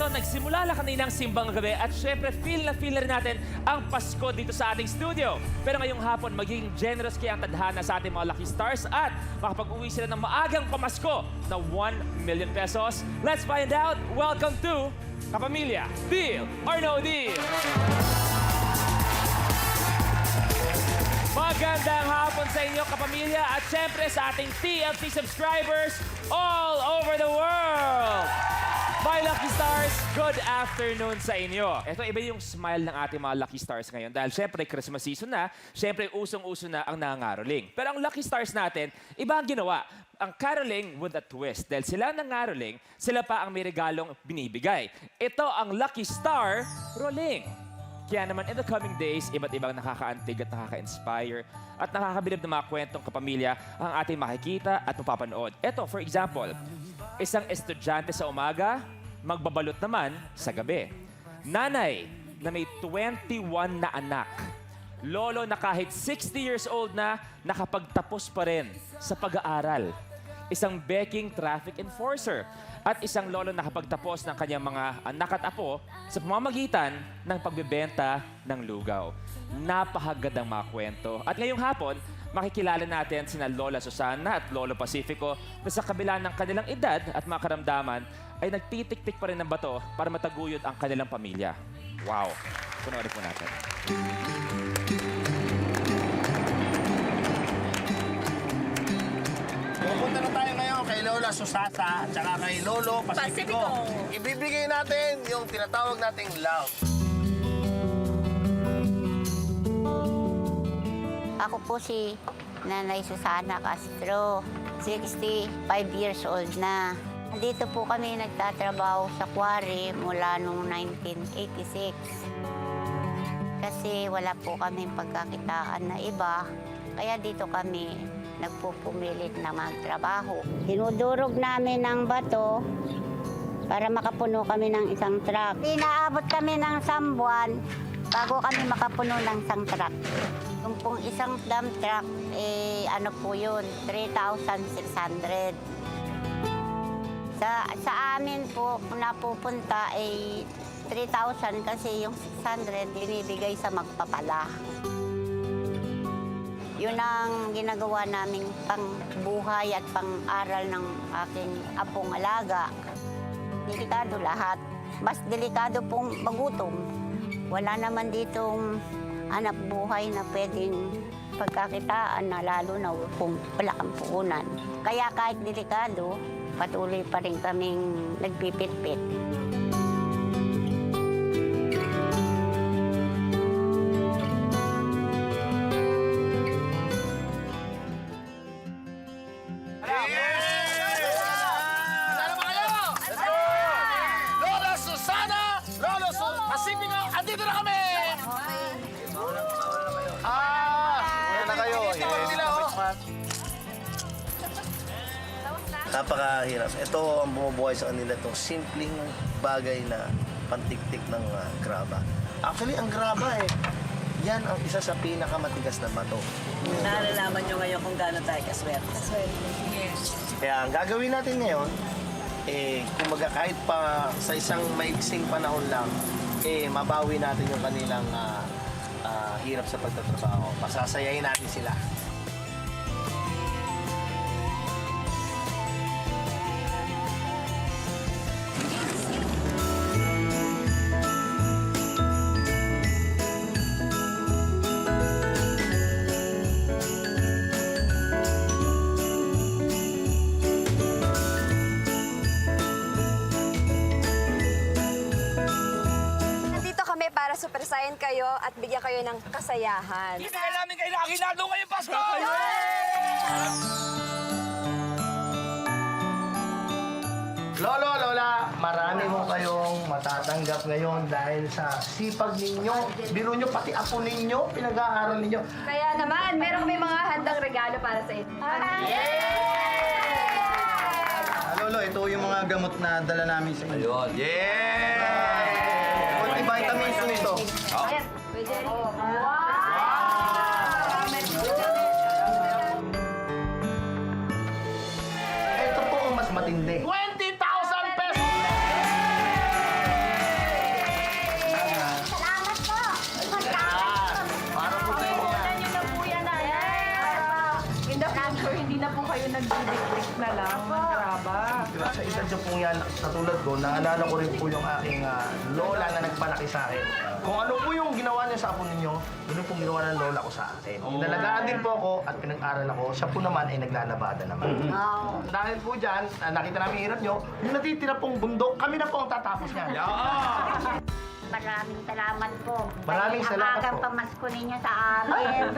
Eto, nagsimula lang kaninang simbang gabi at syempre feel na rin natin ang Pasko dito sa ating studio. Pero ngayong hapon, magiging generous kaya ang tadhana sa ating mga lucky stars at makapag-uwi sila ng maagang pamasko na 1 million pesos. Let's find out. Welcome to Kapamilya, Deal or No Deal? Magandang hapon sa inyo, kapamilya, at syempre sa ating TFC subscribers all over the world. My Lucky Stars, good afternoon sa inyo. Ito, iba yung smile ng ating mga Lucky Stars ngayon dahil syempre Christmas season na, syempre usong-uso na ang nangaroling. Pero ang Lucky Stars natin, iba ang ginawa. Ang caroling with a twist. Dahil sila nangaroling, sila pa ang may regalong binibigay. Ito ang Lucky Star Rolling. Kaya naman, in the coming days, iba't ibang nakakaantig at nakaka-inspire at nakakabilib na mga kwentong kapamilya ang ating makikita at mapapanood. Ito, for example, isang estudyante sa umaga, magbabalot naman sa gabi. Nanay na may 21 na anak. Lolo na kahit 60 years old na, nakapagtapos pa rin sa pag-aaral. Isang beking traffic enforcer. At isang lolo na nakapagtapos ng kanyang mga anak at apo sa pamamagitan ng pagbebenta ng lugaw. Napakagandang mga kwento. At ngayong hapon, makikilala natin sina Lola Susana at Lolo Pacifico na sa kabila ng kanilang edad at mga karamdaman ay nagtitik-tik pa rin ng bato para mataguyod ang kanilang pamilya. Wow! Panoorin po natin. Pupunta na tayo ngayon kay Lola Susana at saka kay Lolo Pacifico. Ibibigay natin yung tinatawag nating love. Ako po si Nanay Susana Castro, 65 years old na. Dito po kami nagtatrabaho sa quarry mula noong 1986. Kasi wala po kami pagkakitaan na iba, kaya dito kami nagpupumilit na magtrabaho. Dinudurog namin ng bato para makapuno kami ng isang truck. Inaabot kami ng 1 buwan bago kami makapuno ng isang truck. Yung pong isang dump truck, ano po yun, 3,600. Sa amin po, napupunta 3,000 kasi yung 600 binibigay sa magpapala. Yun ang ginagawa naming pang-buhay at pang-aral ng aking apong alaga. Delikado lahat. Mas delikado pong magutom. Wala naman ditong anak buhay na pwedeng pagkakitaan na lalo na kung wala kang puhunan. Kaya kahit delikado, patuloy pa rin kaming nagpipit-pit. Napakahirap. Ito ang bumubuhay sa kanila itong simpleng bagay na pantiktik ng graba. Actually, ang graba yan ang isa sa pinakamatigas na bato. Nalalaman nyo ngayon kung gaano tayo kaswerte. Yes. Kaya ang gagawin natin ngayon, kumaga kahit pa sa isang maiksing panahon lang, mabawi natin yung kanilang hirap sa pagtatrabaho. Pasasayahin natin sila. Para supersayan kayo at bigyan kayo ng kasayahan. Hindi namin kayo nakakinado ngayong Pasko! Lolo, Lola, marami mo kayong matatanggap ngayon dahil sa sipag ninyo. Biro nyo, pati apo ninyo, pinag-aaral ninyo. Kaya naman, meron kami mga handang regalo para sa inyo. Lolo, ito yung mga gamot na dala namin sa inyo. Ayun. Yeah! Multivitamins nito. Ayan, pwede. Ito po ang mas matindi. 20,000 pesos! sure hindi na po kayo nagdidikdik na lang ng graba. Sa edad niyo pong yan, katulad ko, naalala ko rin po yung aking lola na nagpalaki sa akin. Kung ano po yung ginawa niya sa apo ninyo, yun yung pong ginawa ng lola ko sa akin. Inalagaan din po ako at pinag-aral ako. Siya po naman ay naglalabada naman. Dahil po dyan, nakita namin yung hirap nyo, yung natitira pong bundok, kami na po ang tatapos niyan. Maraming salamat po. Maraming Dahil salamat ang agang po. pamasko ninyo sa amin.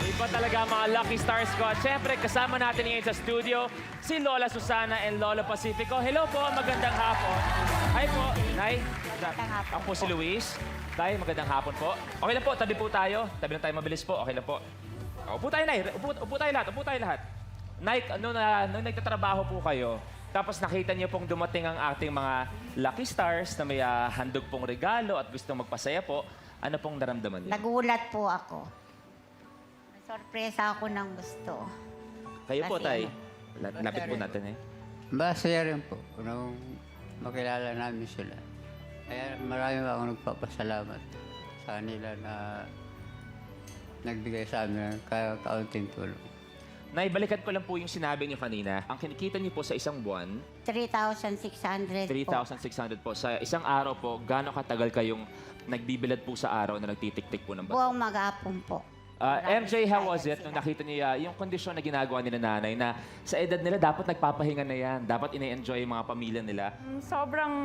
Iba talaga ang mga lucky stars ko. At syempre, kasama natin ngayon sa studio si Lola Susana and Lolo Pacifico. Hello po, magandang hapon. Hi po, Nay. Magandang hapon Ako po si Luis. Tay, magandang hapon po. Okay lang po, tabi po tayo. Tabi lang tayo mabilis po. Okay lang po. Upo tayo, Nay. Upo tayo lahat. Upo tayo lahat. Nay, nung nagtatrabaho po kayo, tapos nakita niyo pong dumating ang ating mga lucky stars na may handog pong regalo at gustong magpasaya po, ano pong naramdaman niyo? Nagulat po ako. Sorpresa ako ng gusto. Kayo po, Kasi Tay. Lapit po natin eh. Masaya rin po nung makilala namin sila. Kaya marami ako nagpapasalamat sa kanila na nagbigay sa amin ng kaunting tulong. Nay, balikan ko lang po yung sinabi niyo kanina. Ang kinikita niyo po sa isang buwan, 3,600 po. 3,600 po. Sa isang araw po, gaano katagal kayong nagbibilad po sa araw na nagtitik-tik po ng bato? Buong mag-apon po. MJ, how was it Sila. nung nakita niyo yung kondisyon na ginagawa nila nanay na sa edad nila dapat nagpapahinga na yan, dapat ine-enjoy yung mga pamilya nila? Sobrang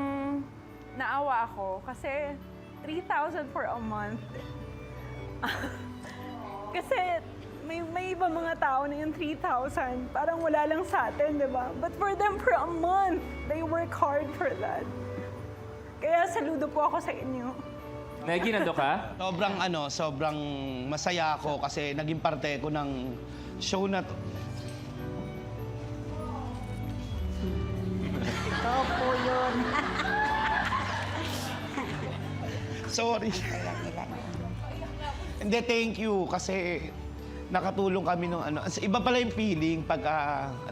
naawa ako kasi 3,000 for a month. Kasi may iba mga tao na yung 3,000, parang wala lang sa atin, di ba? But for them, for a month, they work hard for that. Kaya saludo po ako sa inyo. Nagi, nando ka? Sobrang masaya ako kasi naging parte ko ng show na to. Ito po yun. Sorry. Hindi, thank you kasi nakatulong kami nung ano. Iba pala yung feeling pag,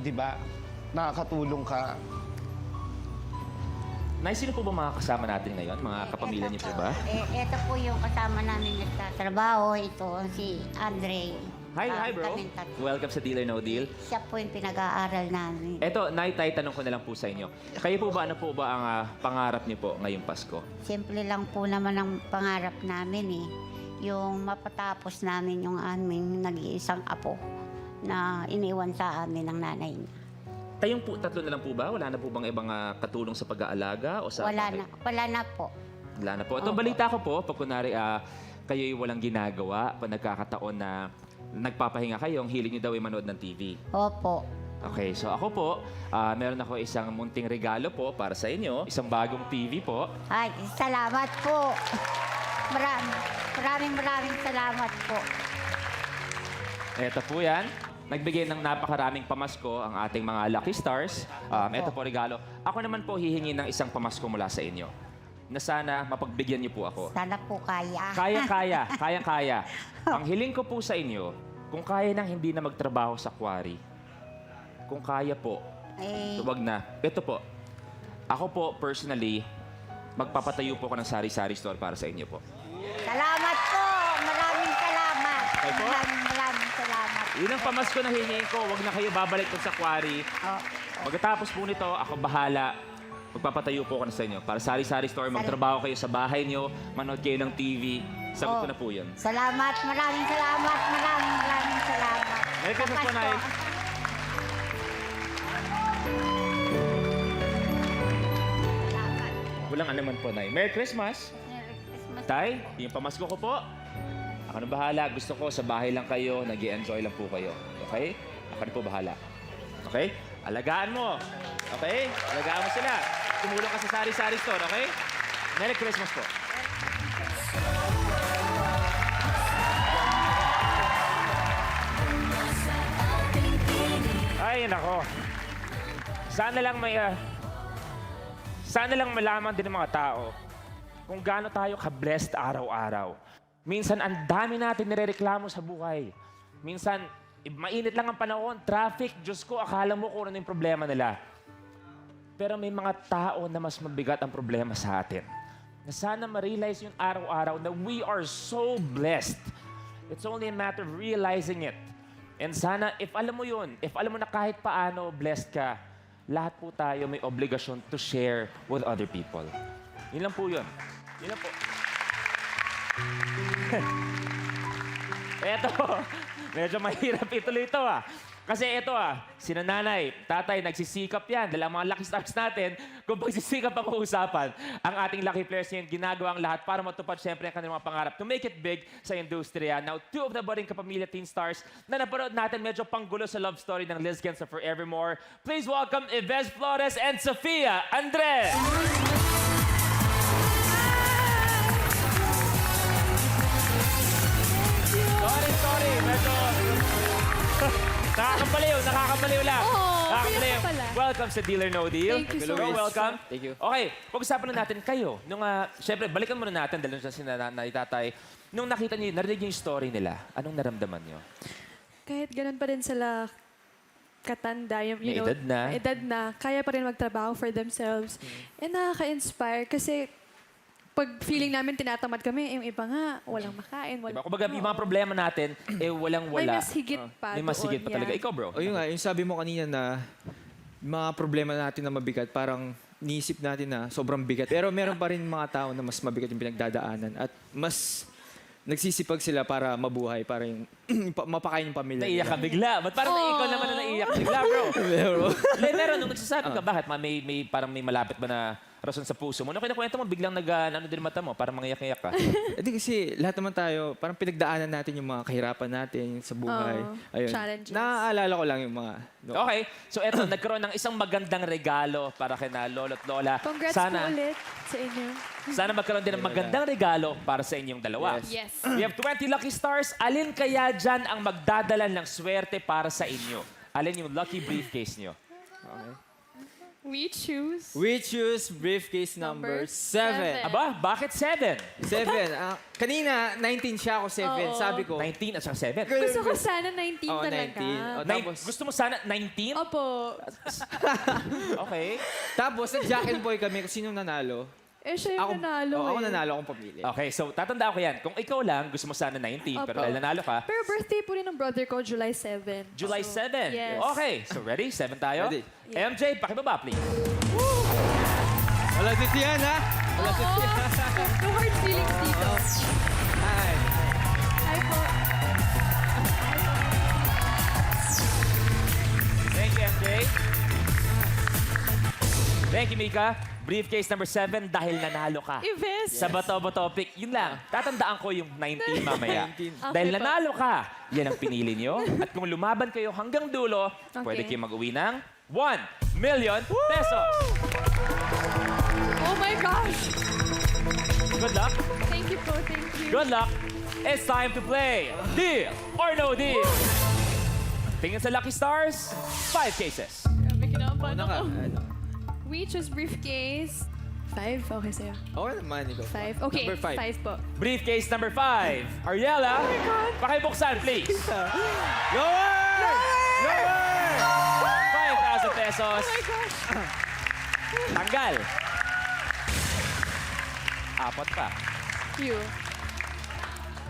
di ba, nakakatulong ka. Nay, sino po ba mga kasama natin ngayon? Mga kapamilya niyo po ba? Ito po yung kasama namin nagtatrabaho. Ito si Andre. Hi bro. Kaming tatlo. Welcome sa Deal or No Deal. Siya po yung pinag-aaral namin. Eto, Nay, Tay, tanong ko na lang po sa inyo. Kayo po ba, ano po ba ang pangarap niyo po ngayong Pasko? Simple lang po naman ang pangarap namin eh. Yung mapatapos namin yung aming nag-iisang apo na iniwan sa amin ng nanay niya. Kayong po, tatlo na lang po ba? Wala na po bang ibang katulong sa pag-aalaga? O sa Wala na po. Wala na po. Itong Opo. balita ko po, pag kunwari kayo'y walang ginagawa, pag nagkakataon na nagpapahinga kayo, ang hiling niyo daw ay manood ng TV. Opo. Okay, so ako po, meron ako isang munting regalo po para sa inyo. Isang bagong TV po. Ay, salamat po. Maraming salamat po. Ito po yan. Nagbigay ng napakaraming pamasko ang ating mga lucky stars. Ito po regalo. Ako naman po hihingi ng isang pamasko mula sa inyo. Na sana mapagbigyan niyo po ako. Sana po kaya. Kaya. Ang hiling ko po sa inyo, kung kaya nang hindi na magtrabaho sa quarry, kung kaya po, Eh, wag na. Ito po, ako po personally, magpapatayo po ako ng sari-sari store para sa inyo po. salamat po. Maraming salamat. Okay po? Maraming salamat. Yun ang pamasko na hingin ko, wag na kayo babalik po sa quarry. Oh, Pagkatapos po nito, ako bahala. Magpapatayo po ako na sa inyo. Para sari-sari store, magtrabaho kayo sa bahay nyo, manood kayo ng TV. Sagot ko na po yun. salamat. Maraming salamat. Maraming salamat. Merry Christmas po, Nay. Salamat. Walang anuman po, Nay. Merry Christmas! Merry Christmas. Tay, yung pamasko ko po. Ako na bahala. Gusto ko sa bahay lang kayo, nag-i-enjoy lang po kayo. Okay? Ako na po bahala. Okay? Alagaan mo. Okay? Alagaan mo sila. Tumulong ka sa sari-sari store, okay? Merry Christmas po. Ay, nako. Sana lang malaman din ng mga tao kung gaano tayo ka-blessed araw-araw. Minsan, ang dami natin nirereklamo sa buhay. Minsan, mainit lang ang panahon, traffic, Diyos ko, akala mo kung ano yung problema nila. Pero may mga tao na mas mabigat ang problema sa atin. Na sana ma-realize yung araw-araw na we are so blessed. It's only a matter of realizing it. And sana, if alam mo yun, if alam mo na kahit paano blessed ka, lahat po tayo may obligasyon to share with other people. Yun lang po yun. Yun lang po. Eto, medyo mahirap ituloy ito Kasi ito sina nanay, tatay, nagsisikap yan. Dahil ang mga Lucky Stars natin, kung pagsisikap ang usapan, ang ating Lucky Players ngayon, ginagawa ang lahat para matupad syempre ang kanilang mga pangarap to make it big sa industriya. Now, 2 of the budding Kapamilya Teen Stars na napanood natin medyo panggulo sa love story ng Liz Gens sa Forevermore. Please welcome Yves Flores and Sofia Andres! Sorry. Medyo... Nakakabaliw lang. Nakakabaliw. Welcome sa Deal or No Deal. Thank you so You're much. welcome. Thank you. Okay, pag-usapan na natin kayo. Siyempre, balikan muna natin dahil sa tatay. Nung nakita niyo, narinig niyo yung story nila, anong naramdaman niyo? Kahit ganun pa rin sila katanda, May edad na. kaya pa rin magtrabaho for themselves. And nakaka-inspire kasi pag feeling namin tinatamad kami, yung iba nga, walang makain. Diba? Kumbaga, yung mga problema natin, walang-wala. May mas higit pa May mas higit pa doon, talaga. yeah. Ikaw, bro? O yun nga, yung sabi mo kanina na mga problema natin na mabigat, parang niisip natin na sobrang bigat. Pero meron pa rin mga tao na mas mabigat yung pinagdadaanan at mas nagsisipag sila para mabuhay, para yung mapakain yung pamilya Naiyak ka nila. bigla. Ba't parang ikaw naman na naiyak bigla, bro? Meron, nung nagsasabi ka, bakit? Parang may malapit ba na rason sa puso mo? Nung kinakwento mo, biglang ano din mata mo, parang mangiyak-iyak ka. Hindi kasi lahat naman tayo, parang pinagdaanan natin yung mga kahirapan natin sa buhay. Ayun. Challenges. Naaalala ko lang yung mga... Okay, so eto, nagkaroon ng isang magandang regalo para kina lolo't lola. Congrats po ulit sa inyo. Sana magkaroon din ng magandang regalo para sa inyong dalawa. Yes. We have 20 lucky stars. Alin kaya dyan ang magdadala ng swerte para sa inyo? Alin yung lucky briefcase nyo? We choose... We choose briefcase number 7. Aba, bakit 7? 7. Kanina, 19 siya ako 7. Oo. Sabi ko... 19 at saka 7? Gusto ko sana 19 Oo, talaga. 19. Tapos, Gusto mo sana 19? Opo. Okay. tapos nag-Jack and Boy kami kung sino nanalo. Siya yung nanalo Ako nanalo akong pamilya. Okay, so tatandaan ko yan. Kung ikaw lang, gusto mo sana 19, pero Opo. dahil nanalo ka, Pero birthday po rin ng brother ko, July 7. July So, 7. Yes. Okay, so ready? 7 tayo? Ready. MJ, pakibaba, please. Wala dito yan, ha? Wala dito yan. No hard feelings dito. Hi. Hi po. Thank you, MJ. Thank you, Mika. Briefcase number 7 dahil nanalo ka. Yves. Sa Bato Topic, yun lang. Tatandaan ko yung 19 mamaya. 19. Dahil Okay po. nanalo ka, yan ang pinili nyo. At kung lumaban kayo hanggang dulo, pwede Okay. kayo mag-uwi ng 1 million pesos. Oh my gosh. Good luck. Thank you po, thank you. Good luck. It's time to play Deal or No Deal. Tingin sa Lucky Stars, 5 cases. Grabe, kinakabahan Una ka. ako. Ano? We choose briefcase. 5? Okay sa'yo. Okay naman, ikaw. 5? Okay, Number 5. 5 po. Briefcase number 5. Ariela, pakibuksan, please. Lower! Lower! 5,000 pesos. Oh my gosh. Tanggal. 4 pa. You.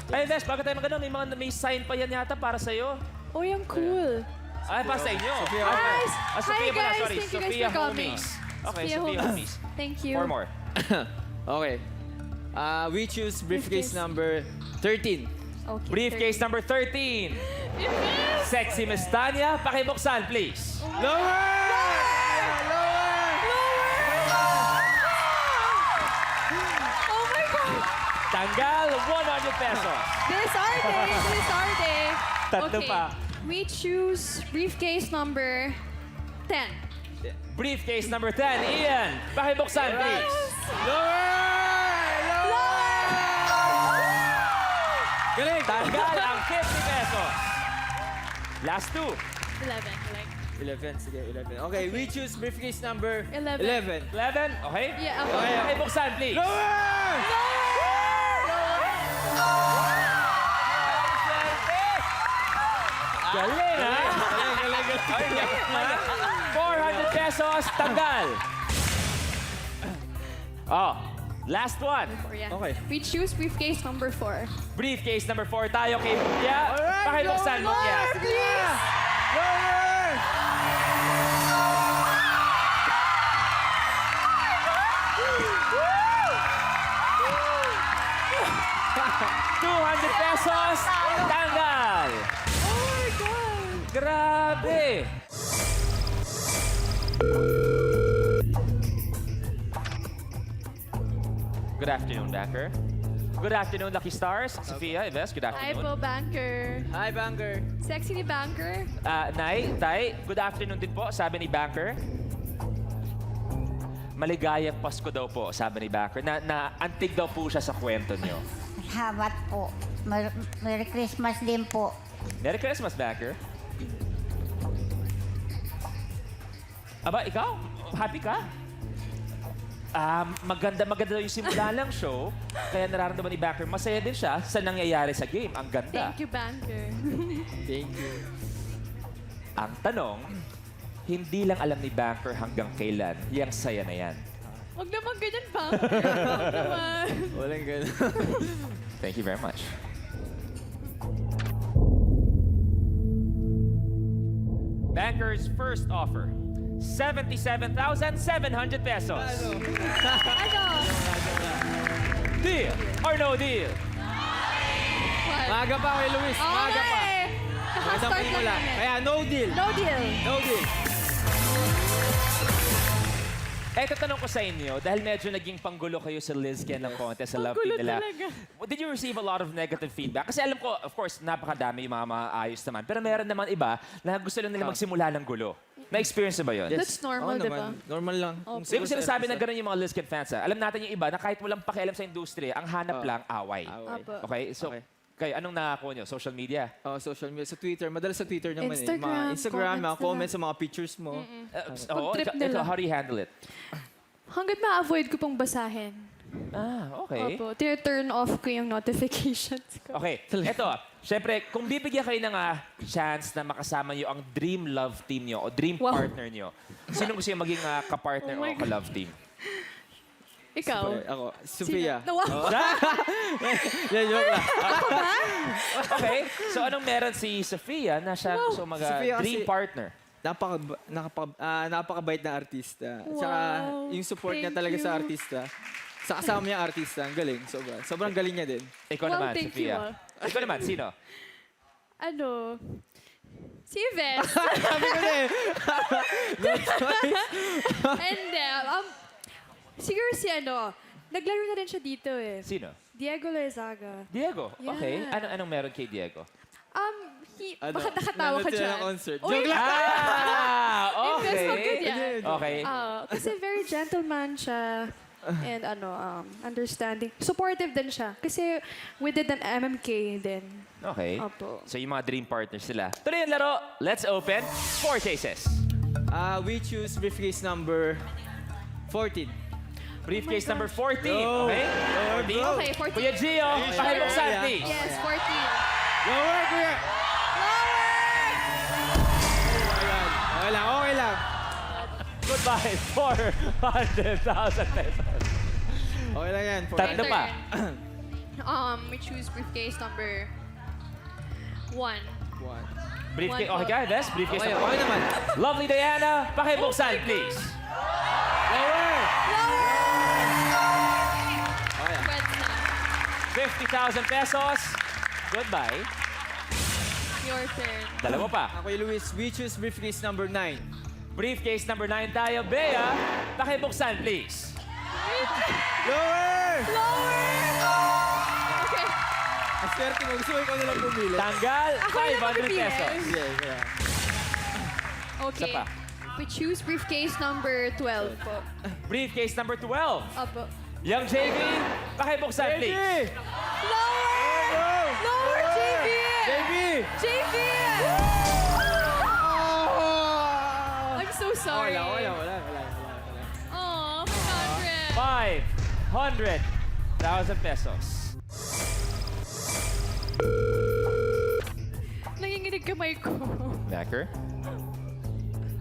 Ay, Des, bago tayo magano, may sign pa yan yata para sa'yo. Oh, yung cool. Ay, para sa inyo. Guys! Sophia Hi pala, guys! sorry. Thank you guys Sophia for coming. Homies. Okay, Sophia Sophia Homies. Homies. Thank you. 4 more. Okay. We choose briefcase Briefcase. number 13. Okay. Briefcase number 13. Sexy Miss Tanya, pakibuksan, please. Lower! Oh my God! Tanggal, 100 pesos. This our day! This our day! Tatlo Okay. pa. We choose briefcase number 10. Briefcase number 10. Ian, pakibuksan, please. Galing! Tanggal ang 50 pesos. Last 2. 11. 11, sige, 11. Okay, we choose briefcase number 11. 11, okay? Yeah, ako. Okay. Pakibuksan, please. Galing, ha? Galing, galing, galing. Ay, 400 pesos, tanggal. Oh, last one. Yeah. Okay. We choose briefcase number 4. Briefcase number 4 tayo kay Mukya. Pakibuksan mo Mukya. ₱200, tanggal. Oh my God! Grabe. Good afternoon, Banker. Good afternoon, Lucky Stars. Sophia, Yves, good Hi po, afternoon. Banker. Hi, Banger. Sexy ni Banker. Nay, Tay, good afternoon din po, sabi ni Banker. Maligayang Pasko daw po, sabi ni Banker. Na antig daw po siya sa kwento niyo. Salamat po. Merry Christmas din po. Merry Christmas, Banker. Aba, ikaw? Happy ka? Maganda daw yung simula ng show. Kaya nararamdaman ni Banker, masaya din siya sa nangyayari sa game. Ang ganda. Thank you, Banker. Thank you. Ang tanong, hindi lang alam ni Banker hanggang kailan yung saya na yan. Huwag naman ganyan, Banker. Huwag naman. Walang ganun. Thank you very much. Banker's first offer, 77,700 pesos. Ano? Deal or no deal? What? Maaga pa kay Luis. Oo Maaga nga pa. eh. Magandang Nakastart lang pelikula. namin. Kaya no deal. No deal. No deal. Eto tanong ko sa inyo, dahil medyo naging panggulo kayo sa Lizken ng contest sa Love Team nila. talaga. Did you receive a lot of negative feedback? Kasi alam ko, of course, napakadami yung mga maayos naman. Pero meron naman iba na gusto lang nila magsimula ng gulo. Na-experience na ba yun? That's normal, Oo di ba? naman. Normal lang. Opo. Hindi ko sinasabi na gano'n yung mga Lizken fans. Alam natin yung iba na kahit walang pakialam sa industriya, ang hanap lang away. Opo. Okay? So, Okay. kayo, anong nakakuha nyo? Social media? Oh, social media. Sa Twitter. Madalas sa Twitter naman Instagram, eh. Mga Instagram, mga comments comments sa mga pictures mo. Pag-trip ikaw, nila. how do you handle it? Hanggat ma-avoid ko pong basahin. Okay. Opo. Turn off ko yung notifications ko. Okay, eto. Siyempre, kung bibigyan kayo ng chance na makasama nyo ang dream love team nyo o dream Wow. partner nyo, sino gusto yung maging kapartner Oh my o ka-love team? Ikaw? Ako, Sophia. Sino? Nawa- Joke lang. Okay, so anong meron si Sophia na siya gusto Sophia dream kasi- partner? Napakabait na artista. Tsaka Wow. yung support niya Thank talaga you. sa artista. Sa kasama niya artista, ang galing. Sobrang galing niya din. Ikaw Wow, naman, thank Sophia. you, Ikaw naman, sino? Ano? Si Yves. Sabi ko na eh. And siguro si naglaro na rin siya dito eh. Sino? Diego Loizaga. Diego. Yeah. Okay. Anong meron kay Diego? Baka nakatawa ka nanood sila dyan. ng concert. Uy, Joke lang. Invest mo Okay. good yan. Okay. Kasi very gentleman siya. And understanding. Supportive din siya. Kasi we did an MMK din. Okay. Opo. So yung mga dream partners sila. Tuloy ang laro. Let's open 4 cases. We choose briefcase number 14. Briefcase Oh my number gosh. 14. Okay? Okay, 14. Kuya Gio, pakibuksan, Yeah. please. Yes, 14. Lower, kuya! Okay lang, okay lang. Goodbye. 400,000 pesos. Okay lang yan. Tatlo pa. We choose briefcase number 1. Briefcase. One Okay ka, Des? Briefcase Okay, number okay naman. Lovely Diana, pakibuksan, please. Lower! Pwede na. 50,000 pesos. Goodbye. Your turn. Dalawa pa. Ako yung Luis. We choose briefcase number 9. Briefcase number 9 tayo. Bea, pakibuksan, please. Lower! Okay. Ang swerte mo. Gusto ko ikaw na lang pumili. Tanggal, Ako na 500 magbibigay. pesos. Yeah, yeah. Okay. Isa pa. We choose briefcase number 12 po. Briefcase number 12. Opo. Young JV, pakibuksan, please. Lower, JV! JB! JV! I'm so sorry. Wala. Aw, 500,000 pesos. Nanginginig kamay ko. Backer.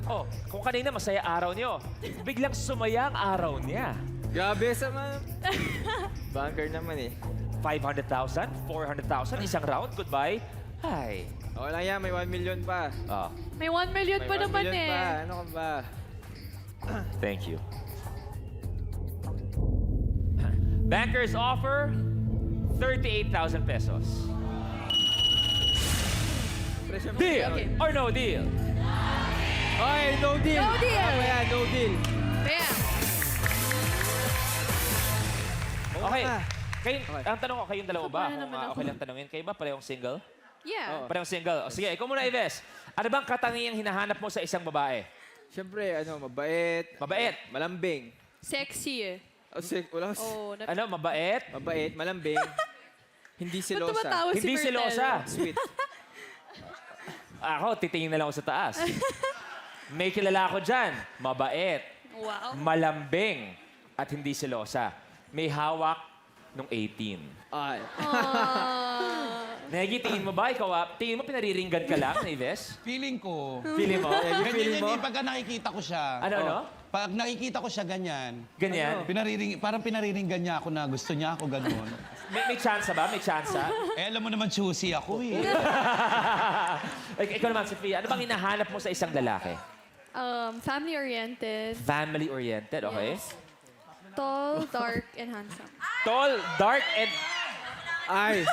Oh, kung kanina masaya araw niyo, biglang sumaya ang araw niya. Grabe sa mga... Banker naman eh. 500,000, 400,000, isang round, goodbye. Hi. Okay lang yan, may 1 million pa. Oh, May 1 million May pa 1 naman million eh. pa. Ano ka ba? thank you. Bankers offer 38,000 pesos. Presyo mo. Deal Okay. or no deal? Okay, no deal. No deal. Mamaya, no deal. Bam! Okay. Ah. Kayo, ang tanong ko, kayong dalawa ba? Kapala Kung naman ako. okay lang tanongin, kayo ba parehong single? Yeah. Parehong single. O, sige, ikaw muna, Ives. Ano bang katangiang hinahanap mo sa isang babae? Siyempre, mabait. Mabait. Malambing. Sexy eh. Wala. Oh, Ano, mabait? Mabait, malambing. Hindi Ba't silosa. tumatawa si Hindi Bertel? silosa. Sweet. Ako, titingin na lang ako sa taas. May kilala ko dyan. Mabait. Wow. Malambing. At hindi silosa. May hawak nung 18. Ay. Negi, tingin mo ba? Ikaw, tingin mo pinariringgan ka lang, Ives? Feeling ko. Feeling mo? Ganyan yan, pagka nakikita ko siya. Ano? Pag nakikita ko siya ganyan, Ganyan? parang pinariringgan niya ako na gusto niya ako ganun. May chance ba? May chance? Alam mo naman, choosy ako eh. Ikaw naman, Sophia, ano bang hinahanap mo sa isang lalaki? Family-oriented. Family-oriented, okay? Yes. Tall, dark, and handsome. Tall, dark, and... Ay.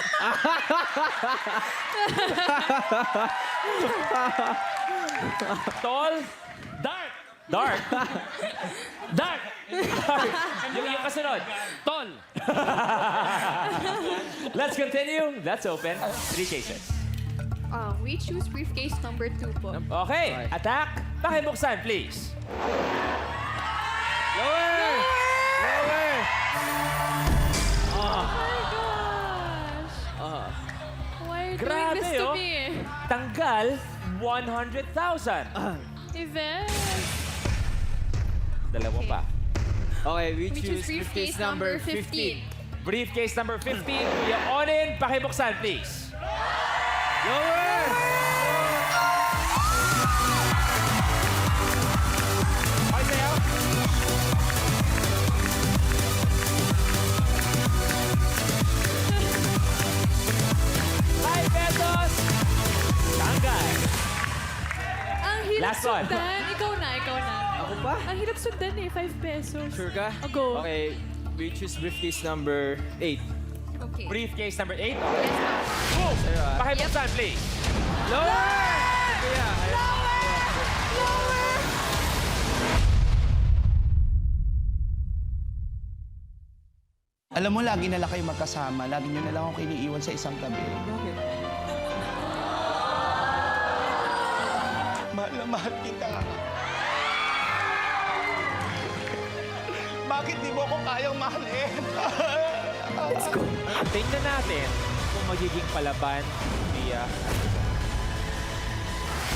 Tall, dark. Dark. Dark. Dark. Yung kasunod. Tall. Let's continue. Let's open 3 cases. We choose briefcase number 2 po. Okay. Attack. Pakibuksan, please. Lower! Lower! Oh my gosh! Why are you doing this to me? Tanggal 100,000. Yvette! Dalawa pa. Okay, we We choose choose briefcase number 15. Briefcase number 15. Kuya Onin, pakibuksan, please. Lower! Okay, sayaw. ₱5. Tanggal. Ang hirap Last one. sundan. Ikaw na. Ako pa? Ang hirap sundan eh. 5 pesos. Sure ka? Go. Okay, we choose briefcase number 8. Okay. Briefcase number 8. Yes, ma'am. Boom! Pakibuksan, please. Lower! Kuya, Alam mo, lagi na lang kayo magkasama. Lagi nyo na lang ako iniiwan sa isang tabi. Mahal na mahal kita. Bakit di mo ako kayang mahalin? Tingnan natin kung magiging palaban niya.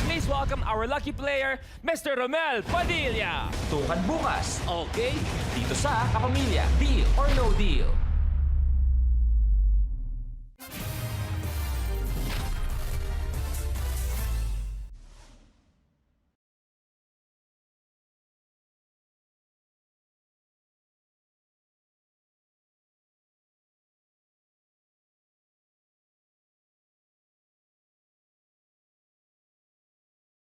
Please welcome our lucky player, Mr. Romel Padilla. Tukan bukas, okay? Dito sa Kapamilya, Deal or No Deal.